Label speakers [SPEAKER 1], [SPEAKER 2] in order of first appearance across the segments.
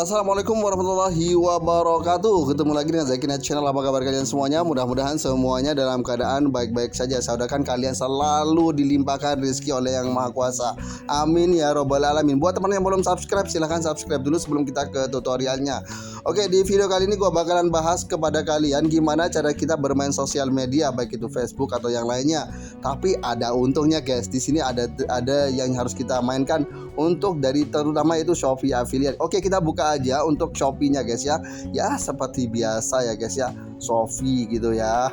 [SPEAKER 1] Assalamualaikum warahmatullahi wabarakatuh. Ketemu lagi dengan Zakinat Channel. Apa kabar kalian semuanya? Mudah-mudahan semuanya dalam keadaan baik-baik saja. Saya doakan kalian selalu dilimpahkan rezeki oleh Yang Maha Kuasa. Amin ya robbal alamin. Buat teman yang belum subscribe, silahkan subscribe dulu sebelum kita ke tutorialnya. Oke, di video kali ini gue bakalan bahas kepada kalian gimana cara kita bermain sosial media, baik itu Facebook atau yang lainnya. Tapi ada untungnya guys. Di sini ada yang harus kita mainkan untuk dari terutama itu Shopee affiliate. Oke, kita buka aja untuk Shopee-nya guys ya. Ya seperti biasa ya guys ya, Shopee gitu ya.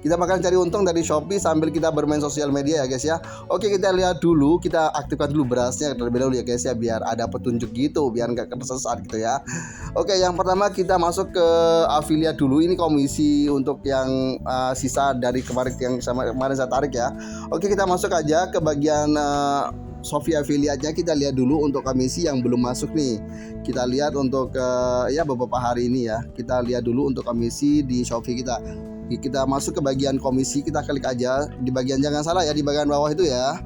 [SPEAKER 1] Kita bakal cari untung dari Shopee sambil kita bermain sosial media ya guys ya. Oke, kita lihat dulu, kita aktifkan dulu berasnya terlebih dahulu ya guys ya, biar ada petunjuk gitu, biar nggak tersesat gitu ya. Oke, yang pertama kita masuk ke affiliate dulu. Ini komisi untuk yang sisa dari kemarin yang kemarin saya tarik ya. Oke, kita masuk aja ke bagian Shopee affiliate-nya. Kita lihat dulu untuk komisi yang belum masuk nih. Kita lihat untuk ya beberapa hari ini ya. Kita lihat dulu untuk komisi di Shopee kita. Kita masuk ke bagian komisi, kita klik aja di bagian, jangan salah ya, di bagian bawah itu ya.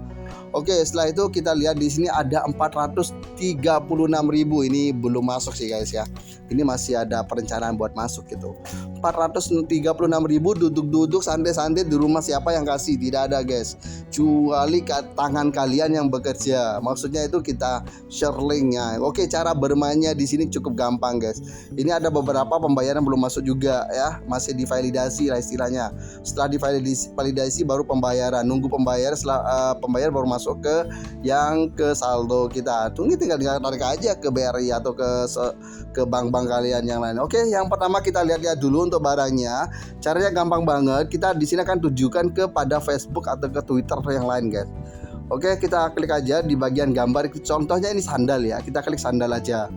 [SPEAKER 1] Oke, setelah itu kita lihat di sini ada 436.000. Ini belum masuk sih guys ya. Ini masih ada perencanaan buat masuk gitu. 436.000 duduk-duduk santai-santai di rumah, siapa yang kasih? Tidak ada guys. Kecuali tangan kalian yang bekerja. Maksudnya itu kita share linknya. Oke, cara bermainnya di sini cukup gampang guys. Ini ada beberapa pembayaran belum masuk juga ya. Masih divalidasi lah istilahnya. Setelah divalidasi baru pembayaran. Nunggu pembayar, setelah pembayar baru masuk ke yang ke saldo kita. Tunggu, tinggal tarik aja ke BRI atau ke bank-bank kalian yang lain. Oke, yang pertama kita lihat dulu untuk barangnya. Caranya gampang banget. Kita di sini akan tujukan kepada Facebook atau ke Twitter yang lain guys. Oke, kita klik aja di bagian gambar. Contohnya ini sandal ya. Kita klik sandal aja.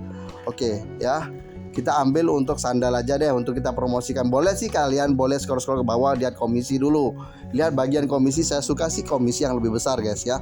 [SPEAKER 1] Oke ya. Kita ambil untuk sandal aja deh untuk kita promosikan. Boleh sih kalian boleh scroll ke bawah, lihat komisi dulu. Lihat bagian komisi, saya suka sih komisi yang lebih besar guys ya.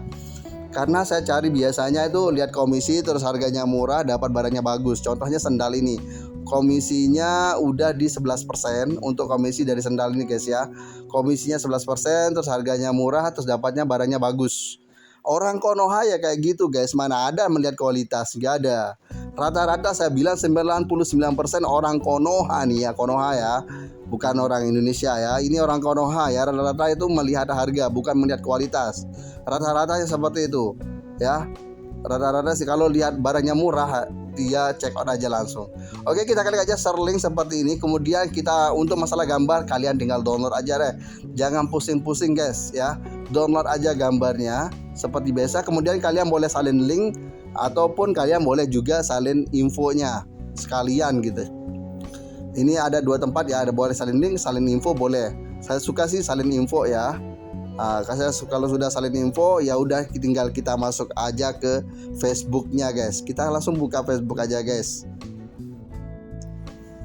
[SPEAKER 1] Karena saya cari biasanya itu lihat komisi terus harganya murah, dapat barangnya bagus. Contohnya sandal ini. Komisinya udah di 11% untuk komisi dari sandal ini guys ya. Komisinya 11%, terus harganya murah, terus dapatnya barangnya bagus. Orang Konoha ya kayak gitu guys. Mana ada melihat kualitas, nggak ada. Rata-rata saya bilang 99% orang Konoha nih ya, Konoha ya, bukan orang Indonesia ya. Ini orang Konoha ya, rata-rata itu melihat harga, bukan melihat kualitas. Rata-ratanya seperti itu ya. Rata-rata sih kalau lihat barangnya murah dia check out aja langsung. Oke, kita klik aja share link seperti ini. Kemudian kita untuk masalah gambar kalian tinggal download aja deh. Jangan pusing-pusing guys ya. Download aja gambarnya seperti biasa. Kemudian kalian boleh salin link ataupun kalian boleh juga salin infonya sekalian gitu. Ini ada dua tempat ya, ada boleh salin link, salin info boleh. Saya suka sih salin info ya. Kalau sudah salin info ya udah tinggal kita masuk aja ke Facebooknya guys. Kita langsung buka Facebook aja guys.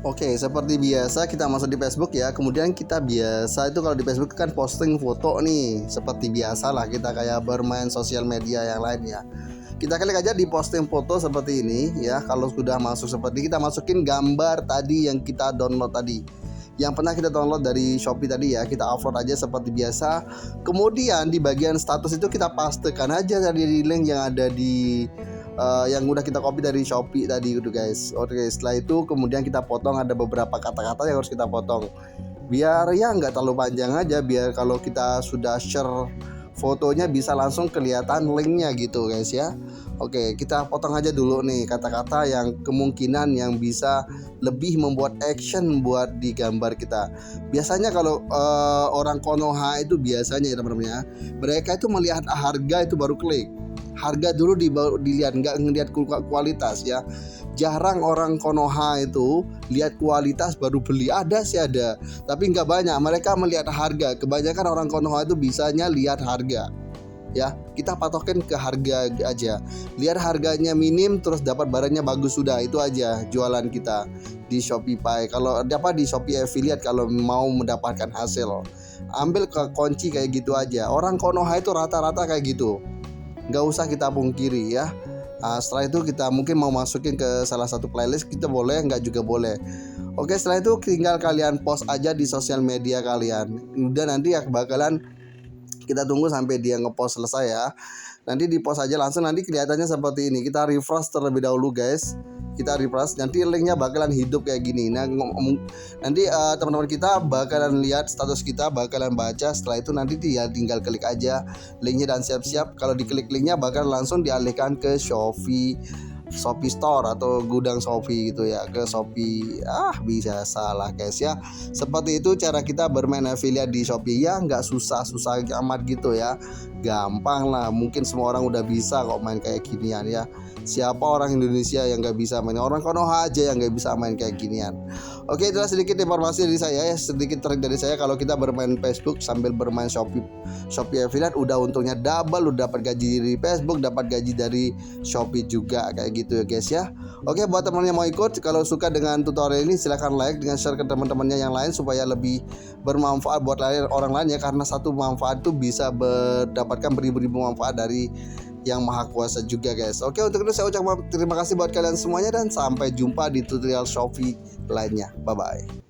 [SPEAKER 1] Oke, seperti biasa kita masuk di Facebook ya. Kemudian kita biasa itu kalau di Facebook kan posting foto nih. Seperti biasa lah kita kayak bermain sosial media yang lain ya. Kita klik aja di posting foto seperti ini ya. Kalau sudah masuk seperti, kita masukin gambar tadi yang kita download tadi, yang pernah kita download dari Shopee tadi ya. Kita upload aja seperti biasa. Kemudian di bagian status itu kita pastekan aja dari link yang ada di yang udah kita copy dari Shopee tadi gitu guys. Oke, setelah itu kemudian kita potong, ada beberapa kata-kata yang harus kita potong. Biar ya nggak terlalu panjang aja, biar kalau kita sudah share fotonya bisa langsung kelihatan linknya gitu guys ya. Oke, kita potong aja dulu nih kata-kata yang kemungkinan yang bisa lebih membuat action buat di gambar kita. Biasanya kalau orang Konoha itu biasanya ya teman-teman ya, mereka itu melihat harga itu baru klik. Harga dulu dilihat, nggak ngelihat kualitas ya. Jarang orang Konoha itu lihat kualitas baru beli. Ada sih ada, tapi nggak banyak. Mereka melihat harga. Kebanyakan orang Konoha itu bisanya lihat harga ya. Kita patokin ke harga aja. Lihat harganya minim terus dapat barangnya bagus, sudah itu aja jualan kita di Shopify. Kalau dapat di Shopee affiliate, kalau mau mendapatkan hasil ambil ke kunci kayak gitu aja. Orang Konoha itu rata-rata kayak gitu. Nggak usah kita pungkiri ya. Setelah itu kita mungkin mau masukin ke salah satu playlist, kita boleh, nggak juga boleh. Oke, setelah itu tinggal kalian post aja di sosial media kalian. Udah, nanti ya bakalan kita tunggu sampai dia ngepost selesai ya. Nanti di post aja langsung, nanti kelihatannya seperti ini. Kita refresh terlebih dahulu guys. kita refresh, nanti linknya bakalan hidup kayak gini. Nah nanti teman-teman kita bakalan lihat status kita, bakalan baca. Setelah itu nanti dia tinggal klik aja linknya dan siap-siap. Kalau diklik linknya bakalan langsung dialihkan ke Shopee Store atau gudang Shopee gitu ya, ke Shopee. Bisa salah guys ya. Seperti itu cara kita bermain affiliate di Shopee ya, nggak susah-susah amat gitu ya, gampang lah. Mungkin semua orang udah bisa kok main kayak ginian ya. Siapa orang Indonesia yang nggak bisa main? Orang Konoha aja yang nggak bisa main kayak ginian. Oke, itulah sedikit informasi dari saya ya, sedikit trik dari saya. Kalau kita bermain Facebook sambil bermain Shopee affiliate, udah untungnya double, udah dapat gaji dari Facebook, dapat gaji dari Shopee juga kayak gitu ya guys ya. Oke, buat teman yang mau ikut, kalau suka dengan tutorial ini silahkan like dengan share ke teman-temannya yang lain supaya lebih bermanfaat buat orang lain ya, karena satu manfaat itu bisa mendapatkan beribu-ribu manfaat dari yang maha kuasa juga guys. Oke, untuk itu saya ucapkan terima kasih buat kalian semuanya dan sampai jumpa di tutorial Shopee lainnya. Bye bye.